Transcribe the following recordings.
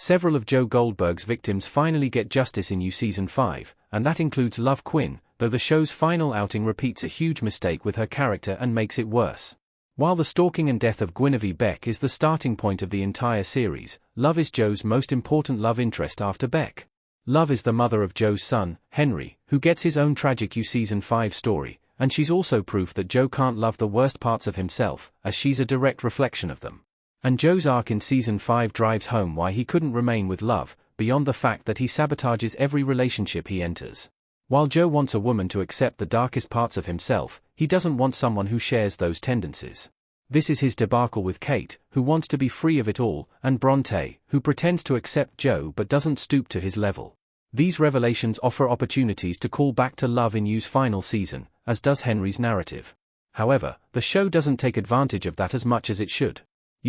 Several of Joe Goldberg's victims finally get justice in Season 5, and that includes Love Quinn, though the show's final outing repeats a huge mistake with her character and makes it worse. While the stalking and death of Guinevere Beck is the starting point of the entire series, Love is Joe's most important love interest after Beck. Love is the mother of Joe's son, Henry, who gets his own tragic Season 5 story, and she's also proof that Joe can't love the worst parts of himself, as she's a direct reflection of them. And Joe's arc in Season 5 drives home why he couldn't remain with Love, beyond the fact that he sabotages every relationship he enters. While Joe wants a woman to accept the darkest parts of himself, he doesn't want someone who shares those tendencies. This is his debacle with Kate, who wants to be free of it all, and Bronte, who pretends to accept Joe but doesn't stoop to his level. These revelations offer opportunities to call back to Love in U's final season, as does Henry's narrative. However, the show doesn't take advantage of that as much as it should.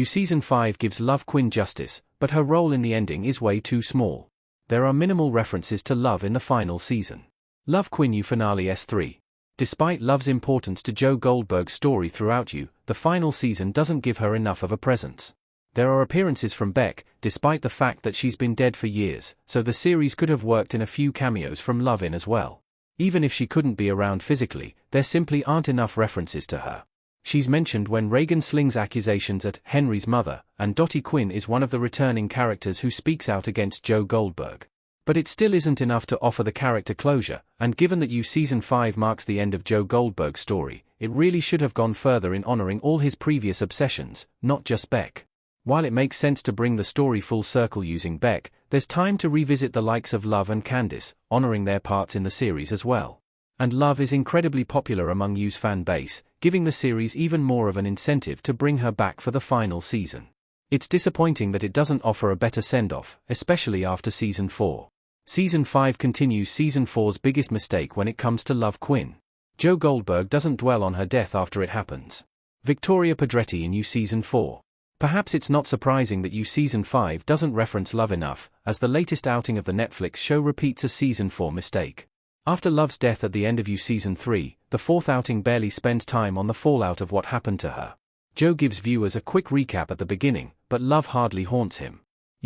Season 5 gives Love Quinn justice, but her role in the ending is way too small. There are minimal references to Love in the final season. Love Quinn finale S3. Despite Love's importance to Joe Goldberg's story throughout the final season doesn't give her enough of a presence. There are appearances from Beck, despite the fact that she's been dead for years, so the series could have worked in a few cameos from Love in as well. Even if she couldn't be around physically, there simply aren't enough references to her. She's mentioned when Reagan slings accusations at Henry's mother, and Dottie Quinn is one of the returning characters who speaks out against Joe Goldberg. But it still isn't enough to offer the character closure, and given that Season 5 marks the end of Joe Goldberg's story, it really should have gone further in honoring all his previous obsessions, not just Beck. While it makes sense to bring the story full circle using Beck, there's time to revisit the likes of Love and Candice, honoring their parts in the series as well. And Love is incredibly popular among U's fan base, giving the series even more of an incentive to bring her back for the final season. It's disappointing that it doesn't offer a better send-off, especially after Season 4. Season 5 continues Season 4's biggest mistake when it comes to Love Quinn. Joe Goldberg doesn't dwell on her death after it happens. Victoria Pedretti in Season 4. Perhaps it's not surprising that Season 5 doesn't reference Love enough, as the latest outing of the Netflix show repeats a Season 4 mistake. After Love's death at the end of Season 3, the fourth outing barely spends time on the fallout of what happened to her. Joe gives viewers a quick recap at the beginning, but Love hardly haunts him.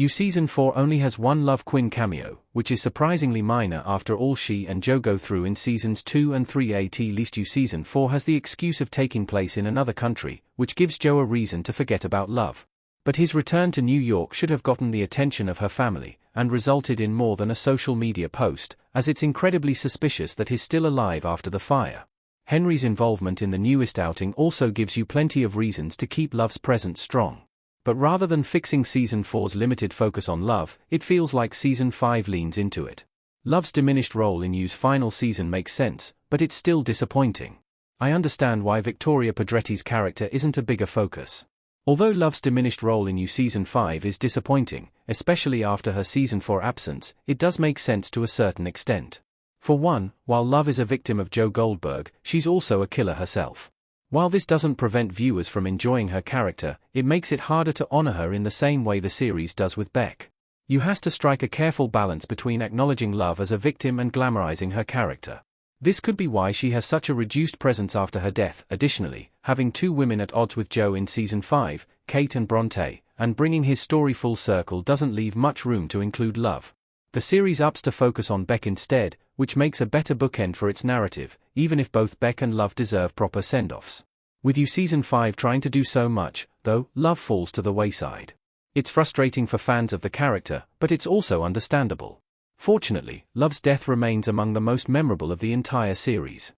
Season 4 only has one Love Quinn cameo, which is surprisingly minor after all she and Joe go through in Seasons 2 and 3. At least Season 4 has the excuse of taking place in another country, which gives Joe a reason to forget about Love. But his return to New York should have gotten the attention of her family, and resulted in more than a social media post, as it's incredibly suspicious that he's still alive after the fire. Henry's involvement in the newest outing also gives you plenty of reasons to keep Love's presence strong. But rather than fixing Season 4's limited focus on Love, it feels like Season 5 leans into it. Love's diminished role in U's final season makes sense, but it's still disappointing. I understand why Victoria Pedretti's character isn't a bigger focus. Although Love's diminished role in Season 5 is disappointing, especially after her Season 4 absence, it does make sense to a certain extent. For one, while Love is a victim of Joe Goldberg, she's also a killer herself. While this doesn't prevent viewers from enjoying her character, it makes it harder to honor her in the same way the series does with Beck. You has to strike a careful balance between acknowledging Love as a victim and glamorizing her character. This could be why she has such a reduced presence after her death. Additionally, having two women at odds with Joe in Season 5, Kate and Bronte, and bringing his story full circle doesn't leave much room to include Love. The series opts to focus on Beck instead, which makes a better bookend for its narrative, even if both Beck and Love deserve proper send-offs. With Season 5 trying to do so much, though, Love falls to the wayside. It's frustrating for fans of the character, but it's also understandable. Fortunately, Love's death remains among the most memorable of the entire series.